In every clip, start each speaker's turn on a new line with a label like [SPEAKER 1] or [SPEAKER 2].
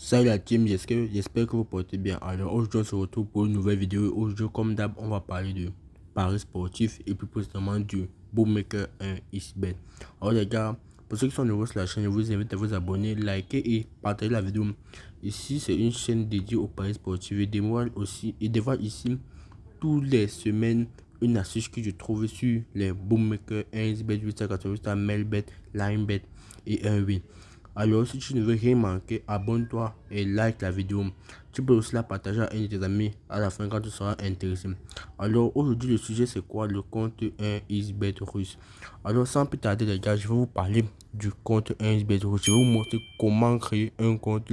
[SPEAKER 1] Salut la team, j'espère que vous portez bien. Alors aujourd'hui on se retrouve pour une nouvelle vidéo. Aujourd'hui comme d'hab on va parler de paris sportif et plus précisément du Bookmaker 1 xBet. Alors les gars, pour ceux qui sont nouveaux sur la chaîne, je vous invite à vous abonner, liker et partager la vidéo. Ici c'est une chaîne dédiée au paris sportif et dévoile ici toutes les semaines une astuce que je trouve sur les Bookmaker 1 xBet, 888, Melbet, Linebet et 1win. Alors, si tu ne veux rien manquer, abonne-toi et like la vidéo. Tu peux aussi la partager à un de tes amis à la fin quand tu seras intéressé. Alors, aujourd'hui, le sujet c'est quoi? Le compte 1xBet russe. Alors, sans plus tarder, les gars, je vais vous parler du compte 1xBet russe. Je vais vous montrer comment créer un compte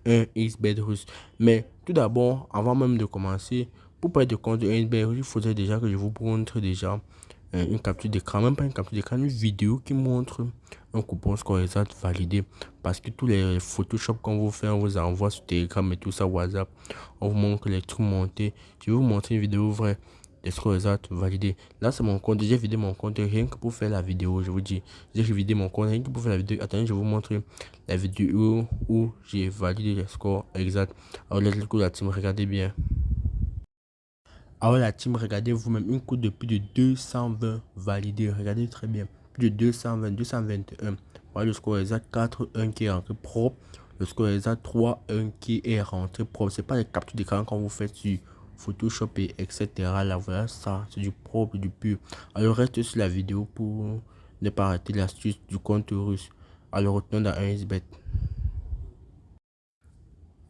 [SPEAKER 1] 1xBet russe. Mais tout d'abord, avant même de commencer, pour parler de compte 1xBet russe, il faudrait déjà que je vous montre déjà une capture d'écran, même pas une capture d'écran, une vidéo qui montre un coupon score exact validé, parce que tous les Photoshop qu'on vous fait, on vous envoie sur Telegram et tout ça, WhatsApp, on vous montre les trucs montés. Je vais vous montrer une vidéo vraie des scores exacts validés. Là c'est mon compte, j'ai vidé mon compte rien que pour faire la vidéo. Je vous dis, j'ai vidé mon compte rien que pour faire la vidéo. Attendez, je vais vous montrer la vidéo où j'ai validé les scores exacts. Alors let's go la team, regardez bien. Alors la team, regardez vous-même, une cote de plus de 220 validés. Regardez très bien. Plus de 220, 221. Voilà le score exact 4-1 qui est rentré propre. Le score exact 3-1 qui est rentré propre. C'est pas les captures d'écran quand vous faites sur Photoshop et etc. Là, voilà ça. C'est du propre, du pur. Alors reste sur la vidéo pour ne pas rater l'astuce du compte russe. Alors retournons dans 1xBet.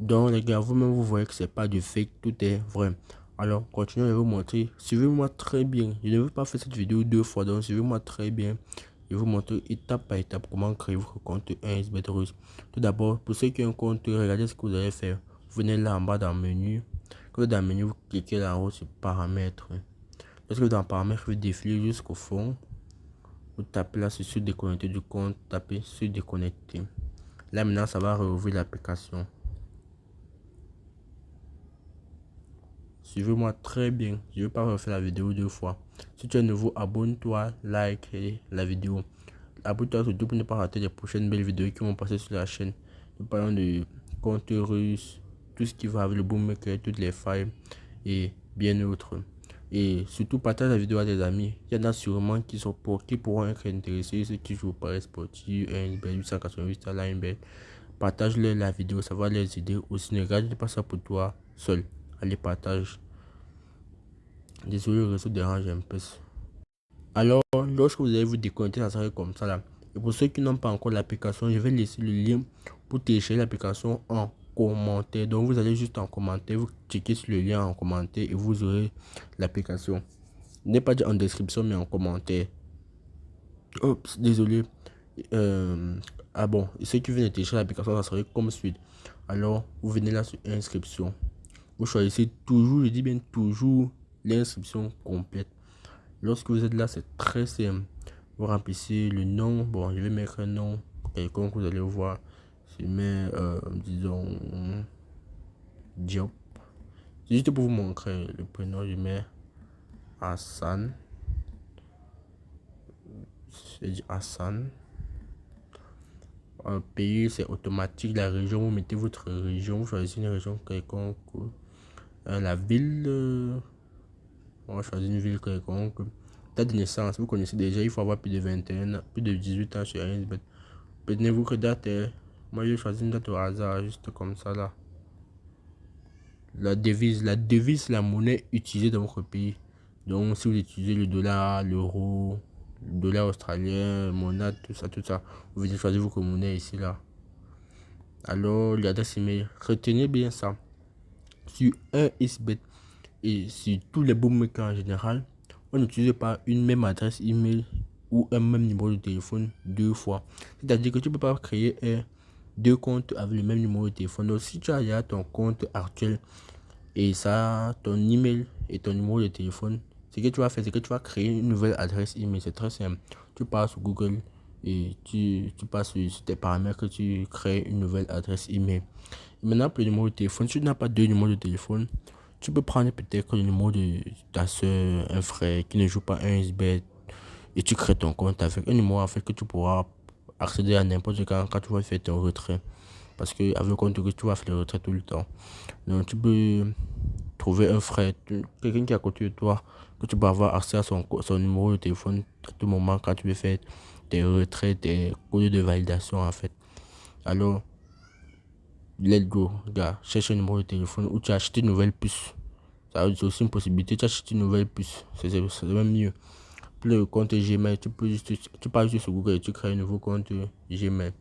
[SPEAKER 1] Donc les gars, vous-même vous voyez que c'est pas du fake, tout est vrai. Alors continuez à vous montrer. Suivez-moi très bien. Je ne veux pas faire cette vidéo deux fois, donc suivez-moi très bien. Je vais vous montrer étape par étape comment créer votre compte 1xBet russe. Tout d'abord, pour ceux qui ont un compte, regardez ce que vous allez faire. Vous venez là en bas dans le menu. Quand vous êtes dans le menu, vous cliquez là en haut sur paramètres. Lorsque vous êtes dans paramètres, vous défilez jusqu'au fond. Vous tapez là sur déconnecter du compte, tapez sur déconnecter. Là maintenant, ça va rouvrir l'application. Suivez-moi très bien. Je ne vais pas refaire la vidéo deux fois. Si tu es nouveau, abonne-toi, like la vidéo. Abonne-toi surtout pour ne pas rater les prochaines belles vidéos qui vont passer sur la chaîne. Nous parlons de compte russe, tout ce qui va avec le bookmaker, toutes les failles et bien d'autres. Et surtout partage la vidéo à tes amis. Il y en a sûrement qui pourront être intéressés, ceux qui jouent au paris sportif, un 888 à Linebet. Partage-leur la vidéo, ça va les aider. Aussi ne regarde pas ça pour toi seul. Allez, partage. Désolé, le réseau dérange un peu. Alors, lorsque vous allez vous déconnecter, ça sera comme ça là. Et pour ceux qui n'ont pas encore l'application, je vais laisser le lien pour télécharger l'application en commentaire. Donc, vous allez juste en commentaire, vous cliquez sur le lien en commentaire et vous aurez l'application. N'est pas dit en description, mais en commentaire. Oups, désolé. Ah bon, et ceux qui viennent de télécharger l'application, ça serait comme suite. Alors, vous venez là sur inscription. Vous choisissez toujours, je dis bien toujours, l'inscription complète. Lorsque vous êtes là, c'est très simple. Vous remplissez le nom. Bon, je vais mettre un nom quelconque, vous allez voir. Je mets, disons, Diop. C'est juste pour vous montrer le prénom. Je mets Hassan. C'est Hassan. Pays, c'est automatique. La région, vous mettez votre région. Vous choisissez une région quelconque. La ville. On va choisir une ville quelconque. Date de naissance, vous connaissez déjà, il faut avoir plus de 21 ans, plus de 18 ans sur un. Prenez-vous que date est. Moi, j'ai choisi une date au hasard, juste comme ça là. La devise, c'est la monnaie utilisée dans votre pays. Donc, si vous utilisez le dollar, l'euro, le dollar australien, monade, tout ça, vous venez choisir votre monnaie ici là. Alors, l'adresse email, retenez bien ça. Sur un xBet et sur tous les bookmakers en général, on n'utilise pas une même adresse email ou un même numéro de téléphone deux fois. C'est-à-dire que tu ne peux pas créer deux comptes avec le même numéro de téléphone. Donc, si tu as déjà ton compte actuel et ça, ton email et ton numéro de téléphone, ce que tu vas faire, c'est que tu vas créer une nouvelle adresse email. C'est très simple. Tu pars sur Google et tu passes sur tes paramètres que tu crées une nouvelle adresse email. Maintenant, pour le numéro de téléphone, si tu n'as pas deux numéros de téléphone, tu peux prendre peut-être le numéro de ta soeur, un frère qui ne joue pas un xBet et tu crées ton compte avec un numéro en fait que tu pourras accéder à n'importe quand tu vas faire ton retrait. parce que avec le compte russe, tu vas faire les retraits tout le temps. Donc, tu peux trouver un frère, quelqu'un qui est à côté de toi, que tu peux avoir accès à son numéro de téléphone à tout moment quand tu veux faire tes retraits, tes codes de validation en fait. Alors, let's go, gars, cherche un numéro de téléphone ou tu achètes une nouvelle puce. C'est aussi une possibilité, tu achètes une nouvelle puce, c'est même mieux. Pour le compte Gmail, tu pars juste sur Google et tu crées un nouveau compte Gmail.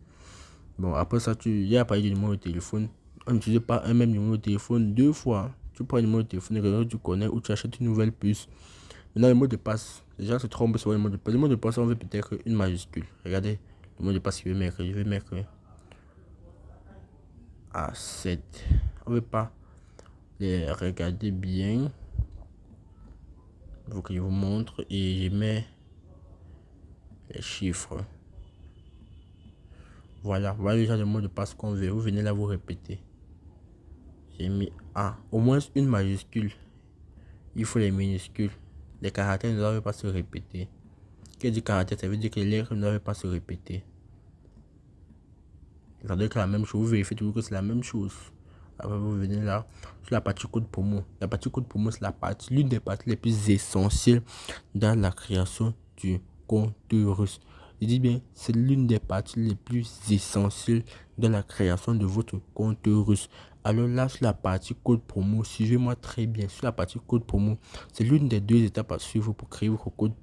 [SPEAKER 1] Bon, après ça, il y a pas de numéro de téléphone. On n'utilise pas un même numéro de téléphone deux fois. Tu prends un numéro de téléphone que tu connais ou tu achètes une nouvelle puce. Maintenant, le mot de passe, les gens se trompent sur le mot de passe. Le mot de passe, on veut peut-être une majuscule. Regardez, le mot de passe, je vais mettre à 7. On ne veut pas les regarder bien. Il faut que je vous montre et je mets les chiffres. Voilà le genre de mot de passe qu'on veut. Vous venez là, vous répétez. J'ai mis A. Au moins une majuscule. Il faut les minuscules. Les caractères ne doivent pas se répéter. Qu'est-ce que caractère? Ça veut dire que les lettres ne doivent pas se répéter. Ça doit être la même chose. Vous vérifiez toujours que c'est la même chose. Après, vous venez là, sur la partie code promo. La partie code promo, c'est l'une des parties les plus essentielles dans la création du compte russe. Je dis bien, c'est l'une des parties les plus essentielles dans la création de votre compte russe. Alors là, sur la partie code promo, suivez-moi très bien. Sur la partie code promo, c'est l'une des deux étapes à suivre pour créer votre compte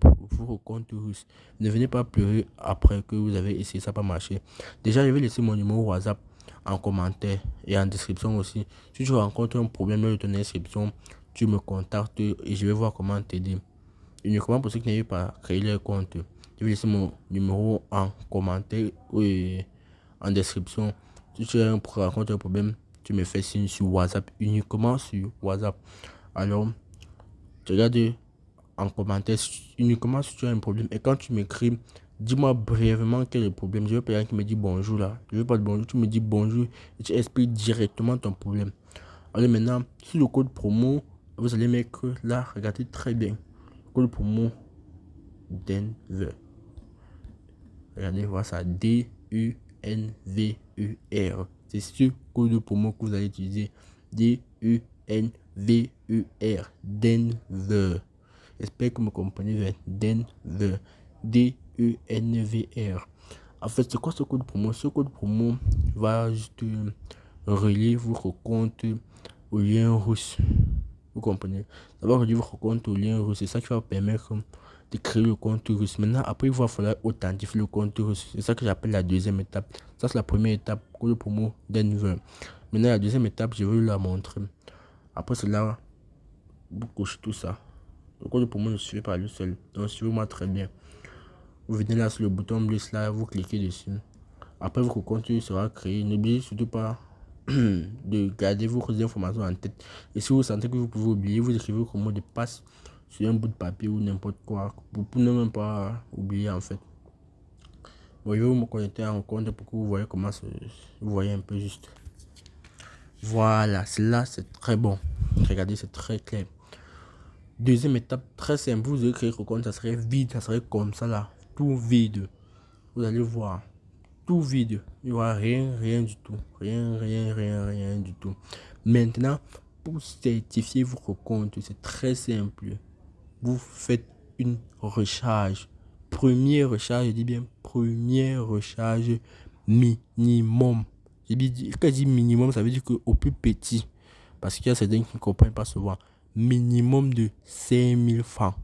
[SPEAKER 1] russe. Ne venez pas pleurer après que vous avez essayé, ça n'a pas marché. Déjà, je vais laisser mon numéro WhatsApp en commentaire et en description aussi. Si tu rencontres un problème de ton inscription, tu me contactes et je vais voir comment t'aider. Uniquement pour ceux qui n'avaient pas créé leur compte, je vais laisser mon numéro en commentaire et en description. Si tu rencontres un problème, tu me fais signe sur WhatsApp, uniquement sur WhatsApp. Alors, tu regardes en commentaire uniquement si tu as un problème. Et quand tu m'écris, dis-moi brièvement quel est le problème. Je veux pas quelqu'un qui me dit bonjour là. Je veux pas de bonjour, tu me dis bonjour et tu expliques directement ton problème. Alors maintenant, sur le code promo, vous allez mettre là, regardez très bien. Code promo Denver. Regardez, voilà ça, D-U-N-V-E-R. C'est ce code promo que vous allez utiliser. D-U-N-V-E-R. Denver. J'espère que vous me comprenez. Denver. D-U-N-V-R. En fait, c'est quoi ce code promo? Ce code promo va juste relier votre compte au lien russe. Vous comprenez? Ça va relier votre compte au lien russe. C'est ça qui va permettre de créer le compte russe. Maintenant, après, il va falloir authentifier le compte russe. C'est ça que j'appelle la deuxième étape. Ça, c'est la première étape, code promo Denver. Maintenant, la deuxième étape, je vais vous la montrer. Après cela, vous cochez tout ça. Le code promo ne suffit pas lui seul. Donc, suivez-moi très bien. Vous venez là sur le bouton bleu là, vous cliquez dessus. Après, votre compte sera créé. N'oubliez surtout pas de garder vos informations en tête. Et si vous sentez que vous pouvez oublier, vous écrivez votre mot de passe sur un bout de papier ou n'importe quoi pour ne même pas oublier en fait. Bon, je vais vous connecter en compte pour que vous voyez comment vous voyez un peu juste. Voilà, là c'est très bon. Regardez, c'est très clair. Deuxième étape, très simple. Vous allez créer votre compte, ça serait vide, ça serait comme ça là, tout vide. Vous allez voir, tout vide. Il n'y aura rien du tout. Rien du tout. Maintenant, pour certifier votre compte, c'est très simple. Vous faites une recharge. Première recharge, je dis bien première recharge minimum. Quand je dis minimum, ça veut dire qu'au plus petit. Parce qu'il y a certains qui ne comprennent pas souvent. Minimum de 5000 francs.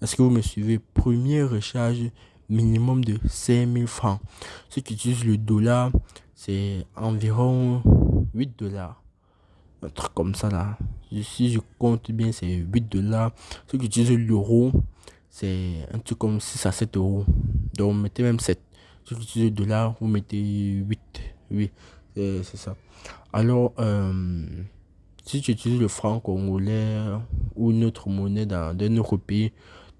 [SPEAKER 1] Est-ce que vous me suivez? Première recharge minimum de 5000 francs. Ceux qui utilisent le dollar, c'est environ 8 dollars. Un truc comme ça là. Si je compte bien, c'est 8 dollars. Ceux qui utilisent l'euro, c'est un truc comme 6 à 7 euros. Donc, mettez même 7. Ceux qui utilisent le dollar, vous mettez 8. Oui, c'est ça. Alors, si tu utilises le franc congolais ou une autre monnaie d'un autre pays,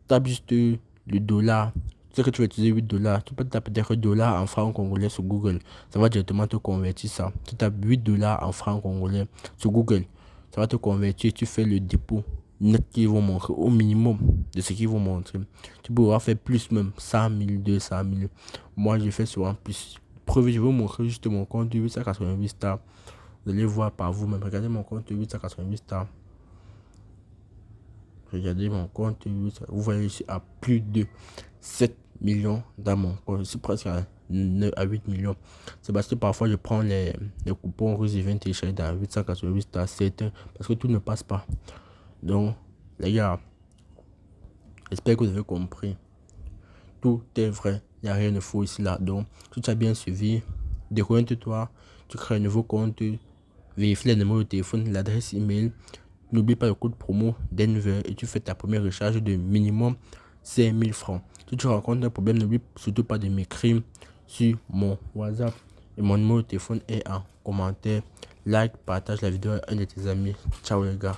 [SPEAKER 1] tape juste le dollar. C'est que tu vas utiliser 8 dollars. Tu peux taper des dollars en francs congolais sur Google. Ça va directement te convertir ça. Tu tapes 8 dollars en francs congolais sur Google. Ça va te convertir. Tu fais le dépôt net qu'ils vont montrer au minimum de ce qu'ils vont montrer. Tu pourras faire plus même 100 000, 200 000. Moi, je fais souvent plus. preuve, je vais vous montrer juste mon compte 888 stars. Vous allez voir par vous-même. Regardez mon compte 888 stars. Regardez mon compte 8. Vous voyez ici à plus de 7 millions dans mon compte. C'est presque à 9 à 8 millions. C'est parce que parfois je prends les coupons Ruse Event et dans 888 stars. Certains, parce que tout ne passe pas. Donc, les gars, j'espère que vous avez compris. Tout est vrai. Il n'y a rien de faux ici là. Donc, si tu as bien suivi, déconnecte-toi. Tu crées un nouveau compte. Vérifie les numéros de téléphone, l'adresse email. N'oublie pas le code promo Denver et tu fais ta première recharge de minimum 5000 francs. Si tu rencontres un problème, n'oublie surtout pas de m'écrire sur mon WhatsApp. Et mon numéro de téléphone est en commentaire. Like, partage la vidéo à un de tes amis. Ciao les gars.